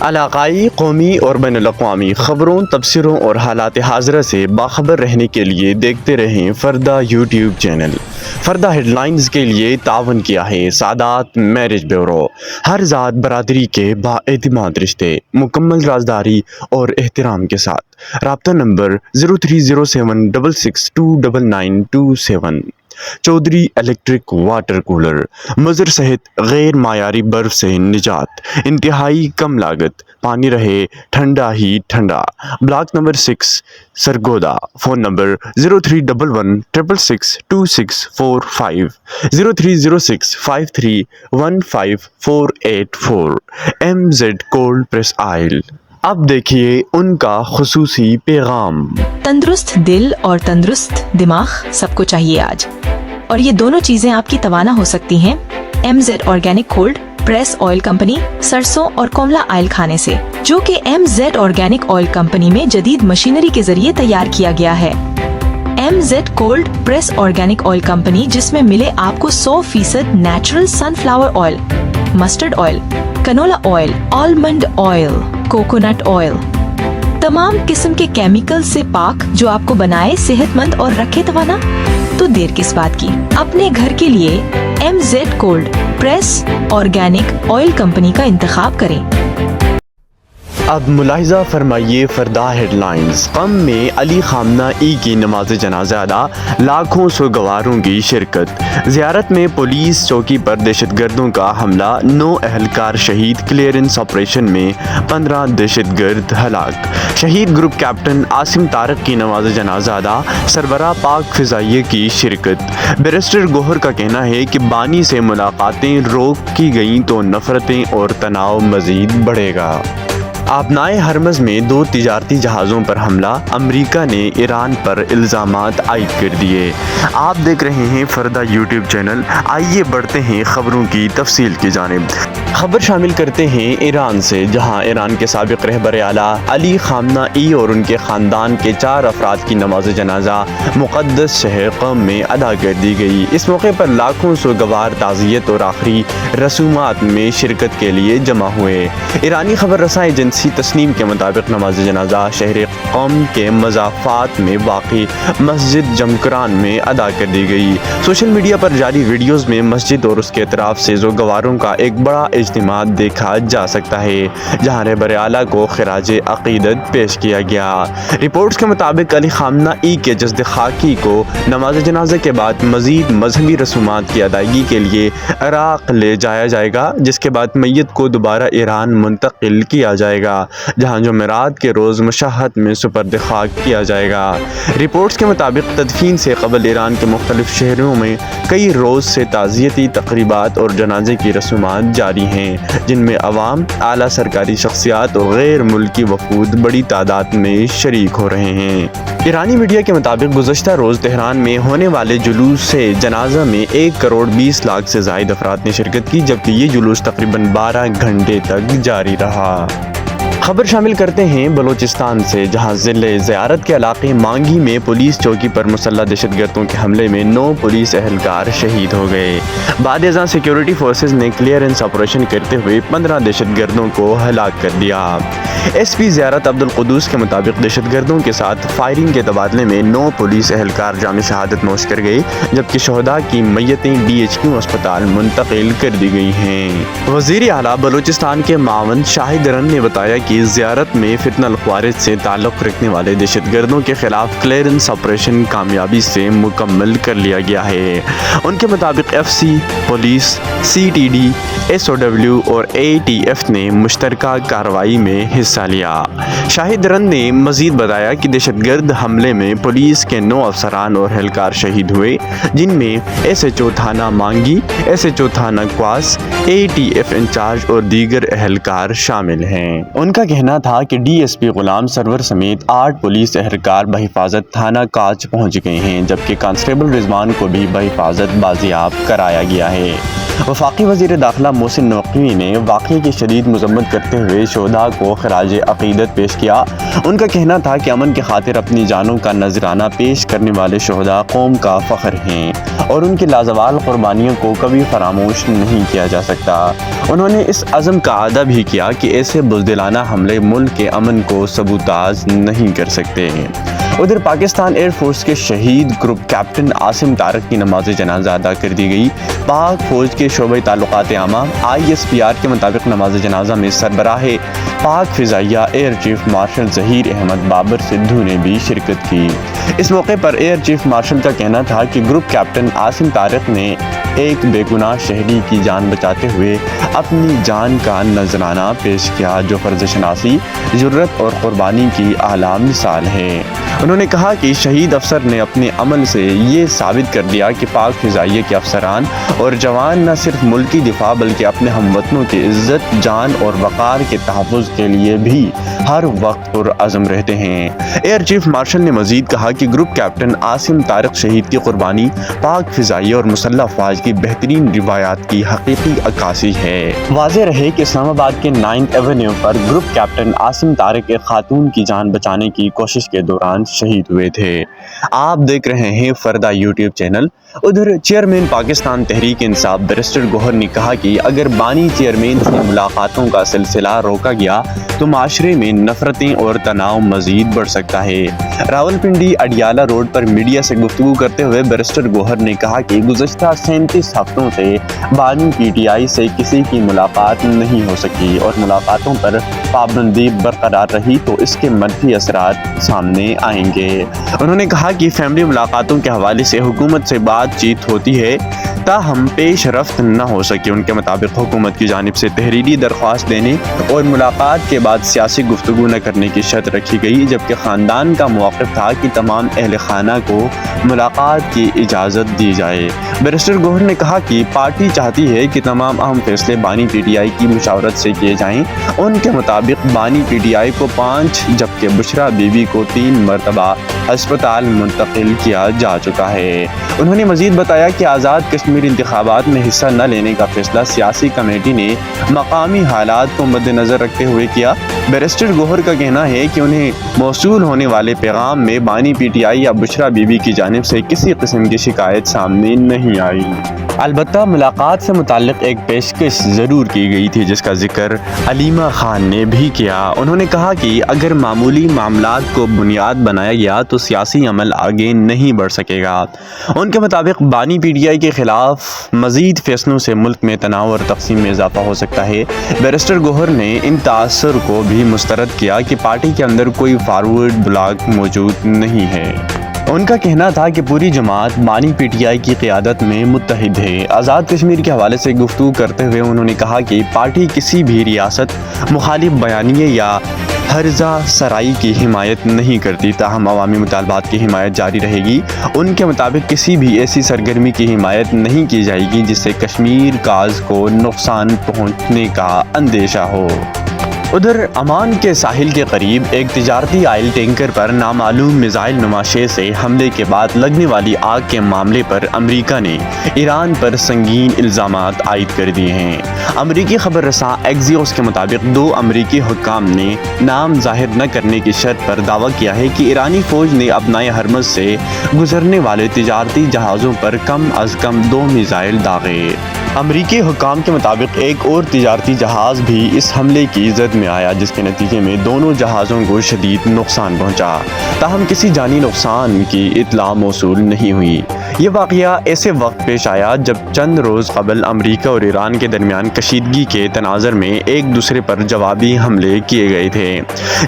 علاقائی، قومی اور بین الاقوامی خبروں، تبصروں اور حالات حاضرہ سے باخبر رہنے کے لیے دیکھتے رہیں فردہ یوٹیوب چینل۔ فردہ ہیڈ لائنز کے لیے تعاون کیا ہے سعادات میرج بیورو۔ ہر ذات برادری کے بااعتماد رشتے مکمل رازداری اور احترام کے ساتھ۔ رابطہ نمبر 030766299227۔ چودھری الیکٹرک واٹر کولر، مضر صحت، غیر معیاری برف سے نجات، انتہائی کم لاگت، پانی رہے ٹھنڈا ہی ٹھنڈا۔ Block number 6 Sargodha. Phone number 0311662645 0306531548 MZ cold press oil. اب دیکھیے ان کا خصوصی پیغام۔ تندرست دل اور تندرست دماغ سب کو چاہیے آج، اور یہ دونوں چیزیں آپ کی توانا ہو سکتی ہیں MZ organic cold press oil company سرسوں اور کوملا آئل کھانے سے، جو کہ MZ آرگینک آئل کمپنی میں جدید مشینری کے ذریعے تیار کیا گیا ہے۔ MZ cold press organic oil company, جس میں ملے آپ کو 100% natural sunflower oil, mustard oil, canola oil, almond oil, coconut oil, تمام قسم کے کیمیکل سے پاک، جو آپ کو بنائے صحت مند اور رکھے توانا۔ تو دیر کس بات کی، اپنے گھر کے لیے MZ cold press organic oil company کا انتخاب کریں۔ اب ملاحظہ فرمائیے فردہ ہیڈ لائنز۔ قم میں علی خامنہ ای کی نماز جنازہ ادا، لاکھوں سوگواروں کی شرکت۔ زیارت میں پولیس چوکی پر دہشت گردوں کا حملہ، 9 اہلکار شہید۔ کلیئرنس آپریشن میں 15 دہشت گرد ہلاک۔ شہید گروپ کیپٹن عاصم طارق کی نماز جنازہ ادا، سربراہ پاک فضائیہ کی شرکت۔ بیرسٹر گوہر کا کہنا ہے کہ بانی سے ملاقاتیں روک کی گئیں تو نفرتیں اور تناؤ مزید بڑھے گا۔ آبنائے ہرمز میں 2 تجارتی جہازوں پر حملہ، امریکہ نے ایران پر الزامات عائد کر دیے۔ آپ دیکھ رہے ہیں فردہ یوٹیوب چینل۔ آئیے بڑھتے ہیں خبروں کی تفصیل کی جانب۔ خبر شامل کرتے ہیں ایران سے، جہاں ایران کے سابق رہبر اعلیٰ علی خامنہ ای اور ان کے خاندان کے 4 افراد کی نماز جنازہ مقدس شہر قم میں ادا کر دی گئی۔ اس موقع پر لاکھوں سوگوار تعزیت اور آخری رسومات میں شرکت کے لیے جمع ہوئے۔ ایرانی خبر رساں ایجنسی تسنیم کے مطابق نماز جنازہ شہر قم کے مضافات میں واقع مسجد جمکران میں ادا کر دی گئی۔ سوشل میڈیا پر جاری ویڈیوز میں مسجد اور اس کے اطراف سے سوگواروں کا ایک بڑا اجتماع دیکھا جا سکتا ہے، جہاں رہبر اعلیٰ کو خراج عقیدت پیش کیا گیا۔ رپورٹس کے مطابق علی خامنہ ای کے جسد خاکی کو نماز جنازہ کے بعد مزید مذہبی رسومات کی ادائیگی کے لیے عراق لے جایا جائے گا، جس کے بعد میت کو دوبارہ ایران منتقل کیا جائے گا، جہاں جمعرات کے روز مشہد میں سپرد خاک کیا جائے گا۔ رپورٹس کے مطابق تدفین سے قبل ایران کے مختلف شہروں میں کئی روز سے تعزیتی تقریبات اور جنازے کی رسومات جاری ہیں، جن میں عوام، اعلیٰ سرکاری شخصیات اور غیر ملکی وفود بڑی تعداد میں شریک ہو رہے ہیں۔ ایرانی میڈیا کے مطابق گزشتہ روز تہران میں ہونے والے جلوس سے جنازہ میں 1,20,00,000 سے زائد افراد نے شرکت کی، جبکہ یہ جلوس تقریباً 12 گھنٹے تک جاری رہا۔ خبر شامل کرتے ہیں بلوچستان سے، جہاں ضلع زیارت کے علاقے مانگی میں پولیس چوکی پر مسلح دہشت گردوں کے حملے میں 9 پولیس اہلکار شہید ہو گئے۔ بعد ازاں سیکیورٹی فورسز نے کلیئرنس آپریشن کرتے ہوئے 15 دہشت گردوں کو ہلاک کر دیا۔ ایس پی زیارت عبدالقدوس کے مطابق دہشت گردوں کے ساتھ فائرنگ کے تبادلے میں 9 پولیس اہلکار جامِ شہادت نوش کر گئے، جبکہ شہداء کی میتیں DHQ اسپتال منتقل کر دی گئی ہیں۔ وزیر اعلیٰ بلوچستان کے معاون شاہد رن نے بتایا کہ زیارت میں فتنہ الخوارج سے تعلق رکھنے والے دہشت گردوں کے خلاف کلیئرنس آپریشن کامیابی سے مکمل کر لیا گیا ہے۔ ان کے مطابق FC، پولیس، CTD، SOW اور ATF نے مشترکہ کارروائی میں حصہ لیا۔ شاہد رن نے مزید بتایا کہ دہشت گرد حملے میں پولیس کے 9 افسران اور اہلکار شہید ہوئے، جن میں SHO تھانہ مانگی، SHO تھانہ کواس، ATF انچارج اور دیگر اہلکار شامل ہیں۔ ان کا کہنا تھا کہ D S P Ghulam Sarwar سمیت 8 پولیس اہلکار بحفاظت تھانہ کاچ پہنچ گئے ہیں، جبکہ کانسٹیبل رضوان کو بھی بحفاظت بازیاب کرایا گیا ہے۔ وفاقی وزیر داخلہ محسن نقوی نے واقعے کی شدید مذمت کرتے ہوئے شہداء کو خراج عقیدت پیش کیا۔ ان کا کہنا تھا کہ امن کی خاطر اپنی جانوں کا نذرانہ پیش کرنے والے شہداء قوم کا فخر ہیں اور ان کی لازوال قربانیوں کو کبھی فراموش نہیں کیا جا سکتا۔ انہوں نے اس عزم کا اعادہ بھی کیا کہ ایسے بزدلانہ حملے ملک کے امن کو سبوتاژ نہیں کر سکتے۔ ادھر پاکستان ایئر فورس کے شہید گروپ کیپٹن عاصم طارق کی نماز جنازہ ادا کر دی گئی۔ پاک فوج کے شعبۂ تعلقات عامہ ISPR کے مطابق نماز جنازہ میں سربراہ پاک فضائیہ air chief marshal Zaheer Ahmed Babar Sidhu نے بھی شرکت کی۔ اس موقع پر ایئر چیف مارشل کا کہنا تھا کہ گروپ کیپٹن عاصم طارق نے ایک بے گناہ شہری کی جان بچاتے ہوئے اپنی جان کا نذرانہ پیش کیا، جو فرض شناسی، جرت اور قربانی کی اعلیٰ مثال ہے۔ انہوں نے کہا کہ شہید افسر نے اپنے عمل سے یہ ثابت کر دیا کہ پاک فضائیہ کے افسران اور جوان نہ صرف ملکی دفاع بلکہ اپنے ہم وطنوں کی عزت، جان اور وقار کے تحفظ کے لیے بھی ہر وقت پرعزم رہتے ہیں۔ ایئر چیف مارشل نے مزید کہا کہ گروپ کیپٹن عاصم طارق شہید کی قربانی پاک فضائیہ اور مسلح افواج کی بہترین روایات کی حقیقی عکاسی ہے۔ واضح رہے کہ اسلام آباد کے 9 ایونیو پر گروپ کیپٹن عاصم طارق ایک خاتون کی جان بچانے کی کوشش کے دوران شہید ہوئے تھے۔ آپ دیکھ رہے ہیں فردا یوٹیوب چینل۔ ادھر چیئرمین پاکستان تحریک انصاف بیرسٹر گوہر نے کہا کہ اگر بانی چیئرمین سے ملاقاتوں کا سلسلہ روکا گیا تو معاشرے میں نفرتیں اور تناؤ مزید بڑھ سکتا ہے۔ راولپنڈی اڈیالہ روڈ پر میڈیا سے گفتگو کرتے ہوئے بیرسٹر گوہر نے کہا کہ گزشتہ 37 ہفتوں سے بانی PTI سے کسی کی ملاقات نہیں ہو سکی اور ملاقاتوں پر پابندی برقرار رہی تو اس کے منفی اثرات سامنے آئیں گے۔ انہوں نے کہا کہ فیملی ملاقاتوں کے حوالے سے حکومت سے بات چیت ہوتی ہے، تاہم پیش رفت نہ ہو سکی۔ ان کے مطابق حکومت کی جانب سے تحریری درخواست دینے اور ملاقات کے بعد سیاسی گفتگو نہ کرنے کی شرط رکھی گئی، جبکہ خاندان کا موقف تھا کہ تمام اہل خانہ کو ملاقات کی اجازت دی جائے۔ بیرسٹر گوہر نے کہا کہ پارٹی چاہتی ہے کہ تمام اہم فیصلے بانی PTI کی مشاورت سے کیے جائیں۔ ان کے مطابق بانی PTI کو 5 جبکہ بشرا بی بی کو 3 مرتبہ ہسپتال منتقل کیا جا چکا ہے۔ انہوں نے مزید بتایا کہ آزاد کشمیر انتخابات میں حصہ نہ لینے کا فیصلہ سیاسی کمیٹی نے مقامی حالات کو مد نظر رکھتے ہوئے کیا۔ بیرسٹر گوہر کا کہنا ہے کہ انہیں موصول ہونے والے پیغام میں بانی PTI یا بشرا بی بی کی جانب سے کسی قسم کی شکایت سامنے نہیں آئی۔ البتہ ملاقات سے متعلق ایک پیشکش ضرور کی گئی تھی جس کا ذکر علیمہ خان نے بھی کیا۔ انہوں نے کہا کہ اگر معمولی معاملات کو بنیاد بنایا گیا تو سیاسی عمل آگے نہیں بڑھ سکے گا۔ ان کے مطابق بانی PTI کے خلاف مزید فیصلوں سے ملک میں تناؤ اور تقسیم میں اضافہ ہو سکتا ہے۔ بیرسٹر گوہر نے ان تاثر کو بھی مسترد کیا کہ پارٹی کے اندر کوئی فارورڈ بلاک موجود نہیں ہے۔ ان کا کہنا تھا کہ پوری جماعت بانی PTI کی قیادت میں متحد ہے۔ آزاد کشمیر کے حوالے سے گفتگو کرتے ہوئے انہوں نے کہا کہ پارٹی کسی بھی ریاست مخالف بیانیے یا ہرزہ سرائی کی حمایت نہیں کرتی، تاہم عوامی مطالبات کی حمایت جاری رہے گی۔ ان کے مطابق کسی بھی ایسی سرگرمی کی حمایت نہیں کی جائے گی جس سے کشمیر کاز کو نقصان پہنچنے کا اندیشہ ہو۔ ادھر عمان کے ساحل کے قریب ایک تجارتی آئل ٹینکر پر نامعلوم میزائل نما شے سے حملے کے بعد لگنے والی آگ کے معاملے پر امریکہ نے ایران پر سنگین الزامات عائد کر دیے ہیں۔ امریکی خبر رساں ایکزیوس کے مطابق 2 امریکی حکام نے نام ظاہر نہ کرنے کی شرط پر دعویٰ کیا ہے کہ ایرانی فوج نے اپنائے ہرمز سے گزرنے والے تجارتی جہازوں پر کم از کم 2 میزائل داغے۔ امریکی حکام کے مطابق ایک اور تجارتی جہاز بھی اس حملے کی زد میں آیا، جس کے نتیجے میں دونوں جہازوں کو شدید نقصان پہنچا، تاہم کسی جانی نقصان کی اطلاع موصول نہیں ہوئی۔ یہ واقعہ ایسے وقت پیش آیا جب چند روز قبل امریکہ اور ایران کے درمیان کشیدگی کے تناظر میں ایک دوسرے پر جوابی حملے کیے گئے تھے،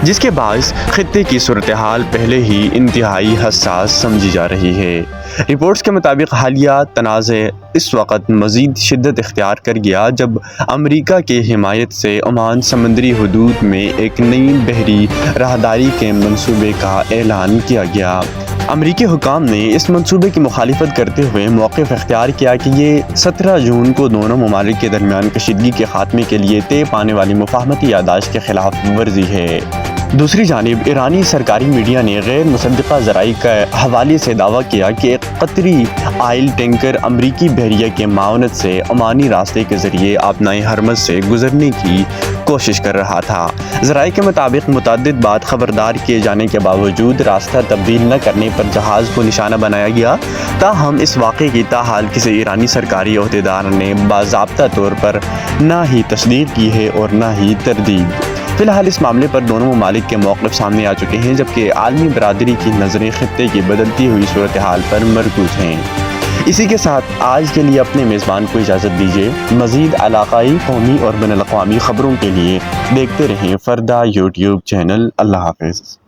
جس کے باعث خطے کی صورتحال پہلے ہی انتہائی حساس سمجھی جا رہی ہے۔ رپورٹس کے مطابق حالیہ تنازع اس وقت مزید شدت اختیار کر گیا جب امریکہ کی حمایت سے عمان سمندری حدود میں ایک نئی بحری راہداری کے منصوبے کا اعلان کیا گیا۔ امریکی حکام نے اس منصوبے کی مخالفت کرتے ہوئے موقف اختیار کیا کہ یہ 17 جون کو دونوں ممالک کے درمیان کشیدگی کے خاتمے کے لیے طے پانے والی مفاہمتی یادداشت کے خلاف ورزی ہے۔ دوسری جانب ایرانی سرکاری میڈیا نے غیر مصدقہ ذرائع کے حوالے سے دعویٰ کیا کہ ایک قطری آئل ٹینکر امریکی بحریہ کے معاونت سے عمانی راستے کے ذریعے آبنائے ہرمز سے گزرنے کی کوشش کر رہا تھا۔ ذرائع کے مطابق متعدد بار خبردار کیے جانے کے باوجود راستہ تبدیل نہ کرنے پر جہاز کو نشانہ بنایا گیا، تاہم اس واقعے کی تاحال کسی ایرانی سرکاری عہدیدار نے باضابطہ طور پر نہ ہی تصدیق کی ہے اور نہ ہی تردید۔ فی الحال اس معاملے پر دونوں ممالک کے موقف سامنے آ چکے ہیں، جبکہ عالمی برادری کی نظریں خطے کی بدلتی ہوئی صورتحال پر مرکوز ہیں۔ اسی کے ساتھ آج کے لیے اپنے میزبان کو اجازت دیجیے۔ مزید علاقائی، قومی اور بین الاقوامی خبروں کے لیے دیکھتے رہیں فردا یوٹیوب چینل۔ اللہ حافظ۔